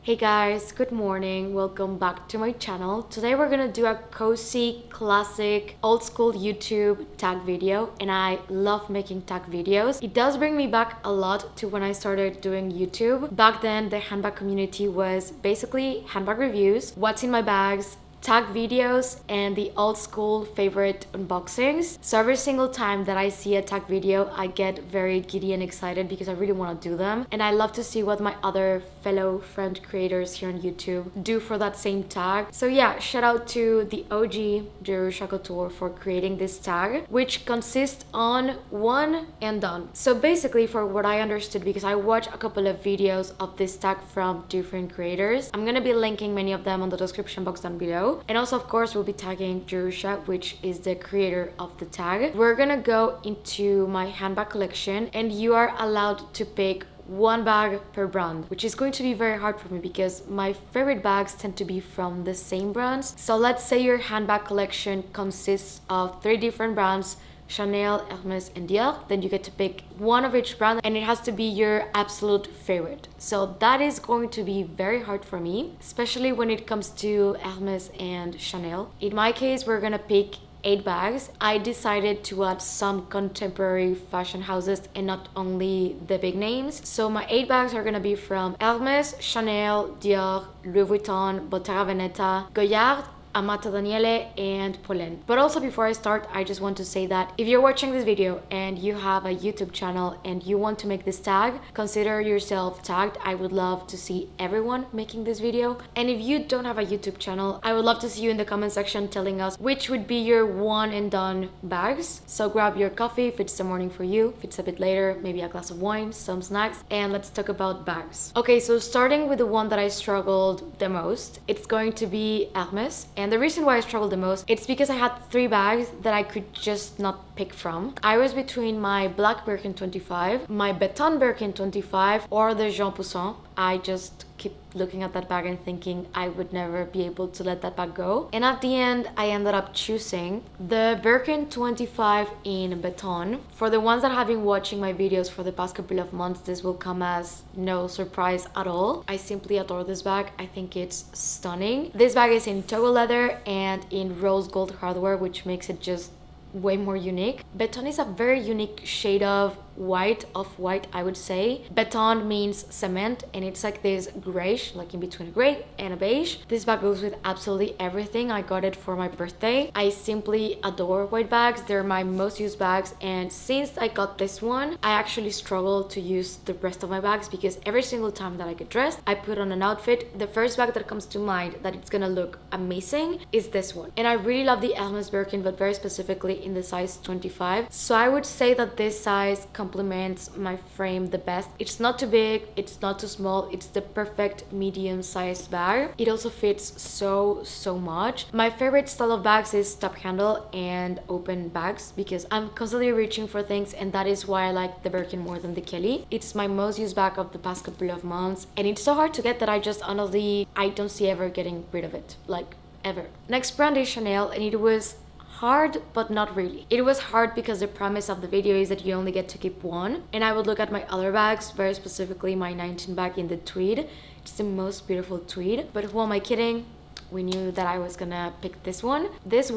Hey guys, good morning. Welcome back to my channel. Today we're gonna do a cozy, classic, old school YouTube tag video, and I love making tag videos. It does bring me back a lot to when I started doing YouTube. Back then, the handbag community was basically handbag reviews, what's in my bags, tag videos, and the old school favorite unboxings. So every single time that I see a tag video, I get very giddy and excited because I really want to do them. And I love to see what my other fellow friend creators here on YouTube do for that same tag. So yeah, shout out to the OG Jerusha Couture for creating this tag, which consists on one and done. So basically, for what I understood, because I watched a couple of videos of this tag from different creators, I'm gonna be linking many of them on the description box down below. And also, of course, we'll be tagging Jerusha, which is the creator of the tag. We're gonna go into my handbag collection, and you are allowed to pick one bag per brand, which is going to be very hard for me because my favorite bags tend to be from the same brands. So let's say your handbag collection consists of 3 different brands: Chanel, Hermès, and Dior. Then you get to pick one of each brand, and it has to be your absolute favorite. So that is going to be very hard for me, especially when it comes to Hermès and Chanel. In my case, we're gonna pick 8 bags. I decided to add some contemporary fashion houses and not only the big names. So my 8 bags are gonna be from Hermès, Chanel, Dior, Louis Vuitton, Bottega Veneta, Goyak, Amato Diella, and Pollen. But also, before I start, I just want to say that if you're watching this video and you have a YouTube channel and you want to make this tag, consider yourself tagged. I would love to see everyone making this video. And if you don't have a YouTube channel, I would love to see you in the comment section telling us which would be your one and done bags. So grab your coffee if it's the morning for you, if it's a bit later, maybe a glass of wine, some snacks, and let's talk about bags. Okay, so starting with the one that I struggled the most, it's going to be Hermès. And the reason why I struggled the most, it's because I had 3 bags that I could just not pick from. I was between my black Birkin 25, my Vuitton Birkin 25, or the Jean Poussin. I just keep looking at that bag and thinking I would never be able to let that bag go. And at the end, I ended up choosing the Birkin 25 in Vuitton. For the ones that have been watching my videos for the past couple of months, this will come as no surprise at all. I simply adore this bag. I think it's stunning. This bag is in toggle leather and in rose gold hardware, which makes it just way more unique. Vuitton is a very unique shade of white, off-white, I would say. Vuitton means cement, and it's like this grayish, like in between a gray and a beige. This bag goes with absolutely everything. I got it for my birthday. I simply adore white bags. They're my most used bags, and since I got this one, I actually struggle to use the rest of my bags because every single time that I get dressed, I put on an outfit, the first bag that comes to mind that it's gonna look amazing is this one. And I really love the Hermès Birkin, but very specifically in the size 25. So I would say that this size complements my frame the best. It's not too big, it's not too small, it's the perfect medium-sized bag. It also fits so much. My favorite style of bags is top handle and open bags because I'm constantly reaching for things, and that is why I like the Birkin more than the Kelly. It's my most used bag of the past couple of months, and it's so hard to get that I just honestly, I don't see ever getting rid of it, like ever. Next brand is Chanel, and it was hard, but not really. It was hard because the premise of the video is that you only get to keep one, and I would look at my other bags, very specifically my 19 bag in the tweed. It's the most beautiful tweed, but who am I kidding? We knew that I was gonna pick this one. This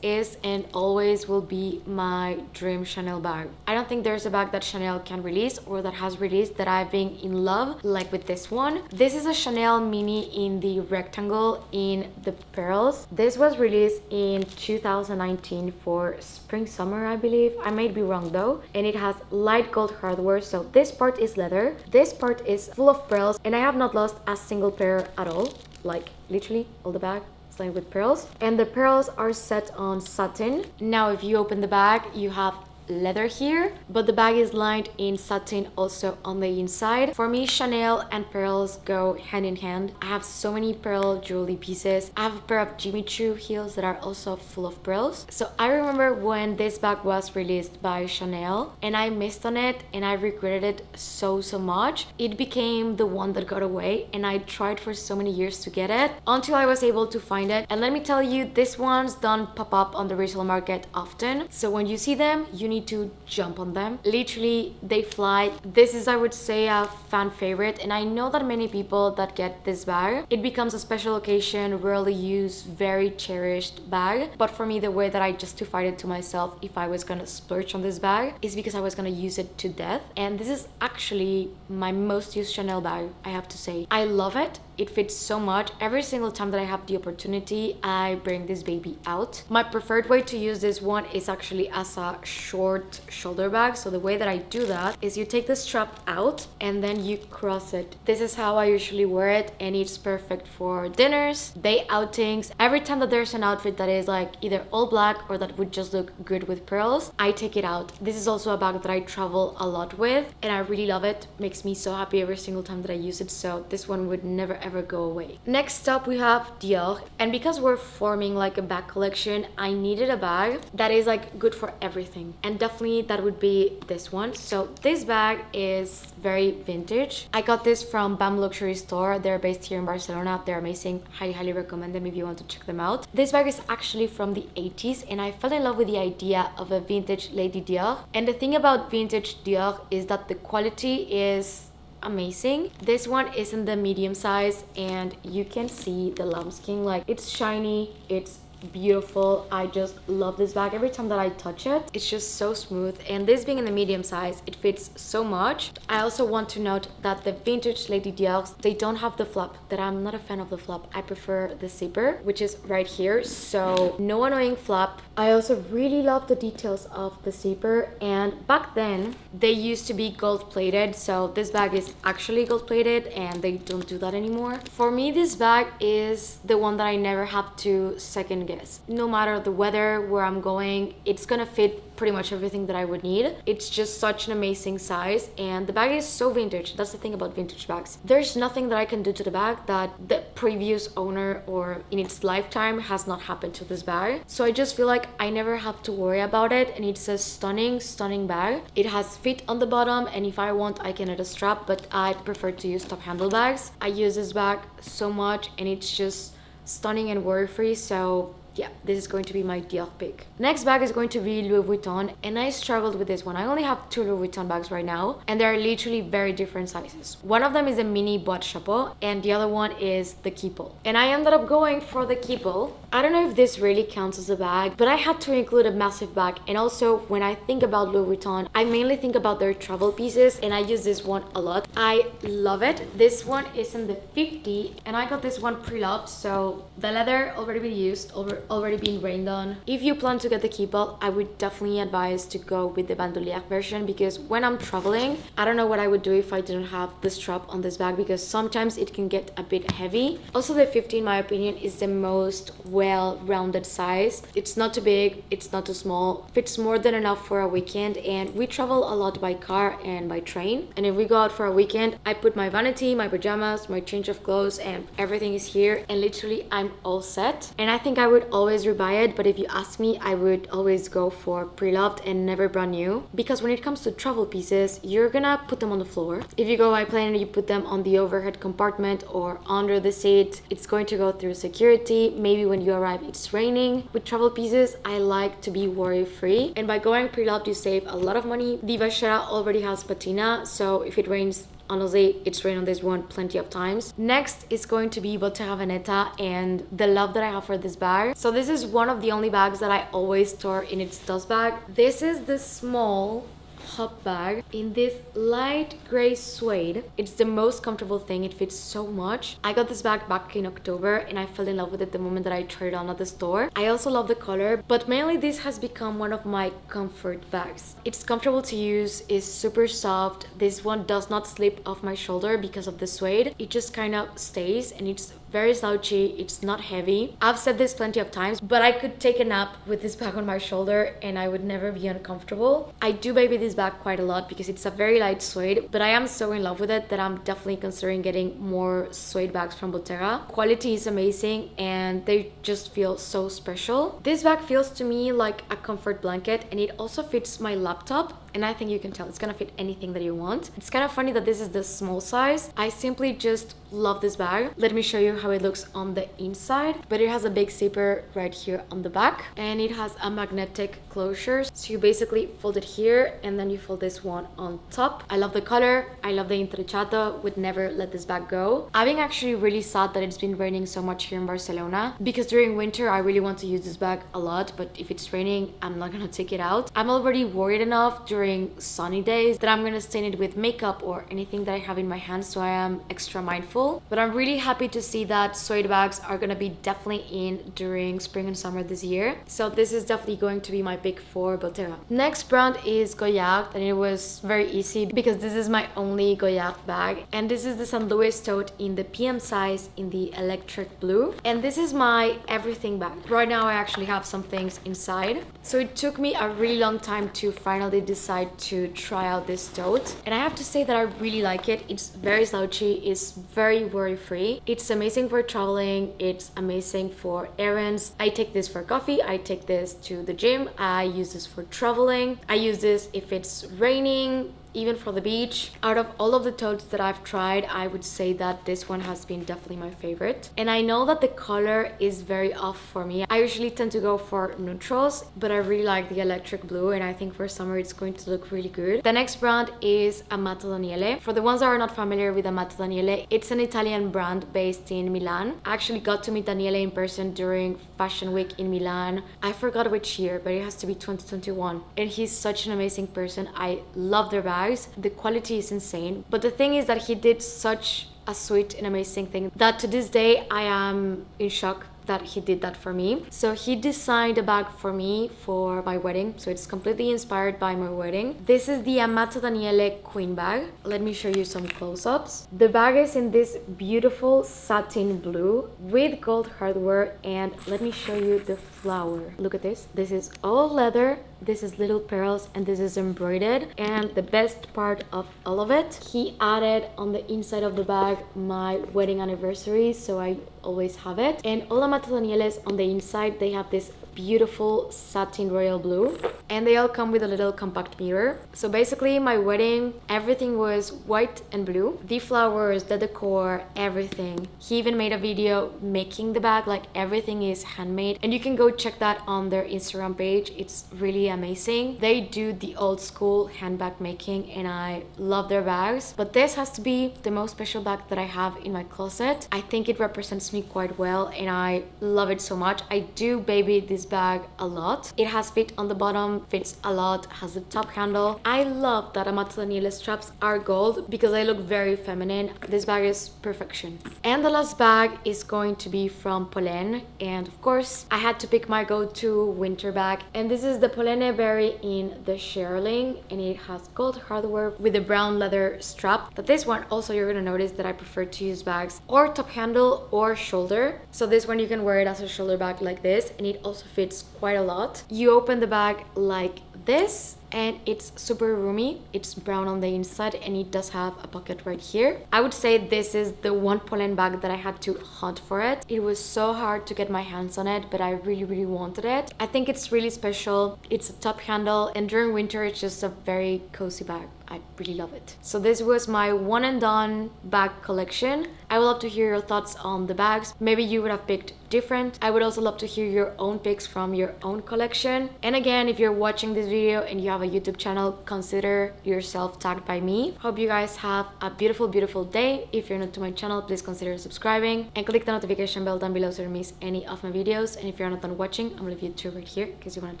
is, and always will be my dream Chanel bag. I don't think there's a bag that Chanel can release or that has released that I've been in love like with this one. This is a Chanel mini in the rectangle in the pearls. This was released in 2019 for spring summer, I believe. I might be wrong though. And it has light gold hardware, so this part is leather, this part is full of pearls, and I have not lost a single pair at all. Like literally all the bag is lined with pearls, and the pearls are set on satin. Now if you open the bag, you have leather here, but the bag is lined in satin also on the inside. For me, Chanel and pearls go hand in hand. I have so many pearl jewelry pieces. I have a pair of Jimmy Choo heels that are also full of pearls. So I remember when this bag was released by Chanel and I missed on it, and I regretted it so much. It became the one that got away, and I tried for so many years to get it until I was able to find it. And let me tell you, these ones don't pop up on the resale market often. So when you see them, you need need to jump on them. Literally, they fly. This is, I would say, a fan favorite, and I know that many people that get this bag, it becomes a special occasion, rarely used, very cherished bag. But for me, the way that I justified it to myself if I was gonna splurge on this bag is because I was gonna use it to death. And this is actually my most used Chanel bag, I have to say. I love it. It fits so much. Every single time that I have the opportunity, I bring this baby out. My preferred way to use this one is actually as a short shoulder bag. So the way that I do that is you take the strap out and then you cross it. This is how I usually wear it, and it's perfect for dinners, day outings. Every time that there's an outfit that is like either all black or that would just look good with pearls, I take it out. This is also a bag that I travel a lot with, and I really love it. Makes me so happy every single time that I use it. So this one would never ever go away. Next up we have Dior, and because we're forming like a bag collection, I needed a bag that is like good for everything, and definitely that would be this one. So this bag is very vintage. I got this from BAM Luxury Store. They're based here in Barcelona. They're amazing. Highly recommend them if you want to check them out. This bag is actually from the 80s, and I fell in love with the idea of a vintage Lady Dior. And the thing about vintage Dior is that the quality is amazing. This one is in the medium size, and you can see the lambskin, like it's shiny, it's beautiful. I just love this bag. Every time that I touch it, it's just so smooth, and this being in the medium size, it fits so much. I also want to note that the vintage Lady Diors, they don't have the flap, that I'm not a fan of the flap. I prefer the zipper, which is right here, so no annoying flap. I also really love the details of the zipper, and back then they used to be gold plated, so this bag is actually gold plated and they don't do that anymore. For me, this bag is the one that I never have to second guess. No matter the weather, where I'm going, it's gonna fit pretty much everything that I would need. It's just such an amazing size, and the bag is so vintage. That's the thing about vintage bags. There's nothing that I can do to the bag that the previous owner or in its lifetime has not happened to this bag. So I just feel like I never have to worry about it, and it's a stunning bag. It has fit on the bottom, and if I want, I can add a strap, but I prefer to use top handle bags. I use this bag so much, and it's just stunning and worry-free. So yeah, this is going to be my Dior pick. Next bag is going to be Louis Vuitton, and I struggled with this one. I only have 2 Louis Vuitton bags right now, and they're literally very different sizes. One of them is a mini boîte chapeau, and the other one is the Keepel. And I ended up going for the Keepel. I don't know if this really counts as a bag, but I had to include a massive bag. And also, when I think about Louis Vuitton, I mainly think about their travel pieces, and I use this one a lot. I love it. This one is in the 50, and I got this one pre-loved, so the leather already been used, already been rained on. If you plan to get the Keepel, I would definitely advise to go with the bandolier version, because when I'm traveling, I don't know what I would do if I didn't have the strap on this bag, because sometimes it can get a bit heavy. Also, the 50, in my opinion, is the most well-rounded size. It's not too big, it's not too small, fits more than enough for a weekend, and we travel a lot by car and by train. And if we go out for a weekend, I put my vanity, my pajamas, my change of clothes, and everything is here, and literally I'm all set. And I think I would always rebuy it, but if you ask me, I would always go for pre-loved and never brand new, because when it comes to travel pieces, you're gonna put them on the floor. If you go by plane and you put them on the overhead compartment or under the seat, it's going to go through security. Maybe when you arrive, it's raining. With travel pieces, I like to be worry-free, and by going pre-loved, you save a lot of money. The Vachera already has patina, so if it rains, honestly, it's rained on this one plenty of times. Next is going to be Bottega Veneta, and the love that I have for this bag. So this is one of the only bags that I always store in its dust bag. This is the small hop bag in this light gray suede. It's the most comfortable thing. It fits so much. I got this bag back in October, and I fell in love with it the moment that I tried it on at the store. I also love the color, but mainly this has become one of my comfort bags. It's comfortable to use, it's super soft. This one does not slip off my shoulder because of the suede. It just kind of stays, and it's very slouchy. It's not heavy. I've said this plenty of times, but I could take a nap with this bag on my shoulder and I would never be uncomfortable. I do baby this bag quite a lot because it's a very light suede, but I am so in love with it that I'm definitely considering getting more suede bags from Bottega. Quality is amazing, and they just feel so special. This bag feels to me like a comfort blanket, and it also fits my laptop, and I think you can tell it's gonna fit anything that you want. It's kind of funny that this is the small size. I simply just love this bag. Let me show you how it looks on the inside. But it has a big zipper right here on the back, and it has a magnetic closure, so you basically fold it here and then you fold this one on top. I love the color, I love the intrecciato, would never let this bag go. I've been actually really sad that it's been raining so much here in Barcelona, because during winter I really want to use this bag a lot, but if it's raining I'm not gonna take it out. I'm already worried enough during sunny days that I'm gonna stain it with makeup or anything that I have in my hands, so I am extra mindful. But I'm really happy to see that suede bags are gonna be definitely in during spring and summer this year, so this is definitely going to be my pick for Bottega. Next brand is Goyak, and it was very easy because this is my only Goyak bag, and this is the St. Louis tote in the PM size in the electric blue, and this is my everything bag. Right now I actually have some things inside, so it took me a really long time to finally decide to try out this tote, and I have to say that I really like it. It's very slouchy, it's very worry free, it's amazing for traveling, it's amazing for errands. I take this for coffee, I take this to the gym, I use this for traveling, I use this if it's raining, even for the beach. Out of all of the totes that I've tried, I would say that this one has been definitely my favorite. And I know that the color is very off for me. I usually tend to go for neutrals, but I really like the electric blue, and I think for summer it's going to look really good. The next brand is Amato Diella. For the ones that are not familiar with Amato Diella, it's an Italian brand based in Milan. I actually got to meet Daniele in person during Fashion Week in Milan. I forgot which year, but it has to be 2021. And he's such an amazing person. I love their bags. The quality is insane, but the thing is that he did such a sweet and amazing thing that to this day I am in shock that he did that for me. So he designed a bag for me for my wedding, so it's completely inspired by my wedding. This is the Amato Daniele Queen bag. Let me show you some close-ups. The bag is in this beautiful satin blue with gold hardware, and let me show you the flower. Look at this. This is all leather, this is little pearls, and this is embroidered. And the best part of all of it, he added on the inside of the bag my wedding anniversary, so I always have it. And all Amato Daniele's on the inside, they have this beautiful satin royal blue, and they all come with a little compact mirror. So basically my wedding, everything was white and blue. The flowers, the decor, everything. He even made a video making the bag, like everything is handmade, and you can go check that on their Instagram page. It's really amazing. They do the old school handbag making, and I love their bags, but this has to be the most special bag that I have in my closet. I think it represents me quite well, and I love it so much. I do baby this bag a lot. It has fit on the bottom, fits a lot, has a top handle. I love that Amato Daniele straps are gold because they look very feminine. This bag is perfection. And the last bag is going to be from Pollen, and of course I had to pick my go-to winter bag, and this is the Pollen Berry in the shearling, and it has gold hardware with a brown leather strap. But this one also, you're gonna notice that I prefer to use bags or top handle or shoulder. So this one you can wear it as a shoulder bag like this, and it also fits quite a lot. You open the bag like this, and it's super roomy. It's brown on the inside, and it does have a pocket right here. I would say this is the one Pollen bag that I had to hunt for it. It was so hard to get my hands on it, but I really wanted it. I think it's really special. It's a top handle, and during winter it's just a very cozy bag. I really love it. So this was my one and done bag collection. I would love to hear your thoughts on the bags. Maybe you would have picked different. I would also love to hear your own picks from your own collection. And again, if you're watching this video and you have a YouTube channel, consider yourself tagged by me. Hope you guys have a beautiful day. If you're new to my channel, please consider subscribing and click the notification bell down below so you don't miss any of my videos. And if you're not done watching, I'm gonna leave YouTube right here in case you want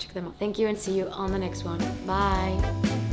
to check them out. Thank you, and see you on the next one. Bye.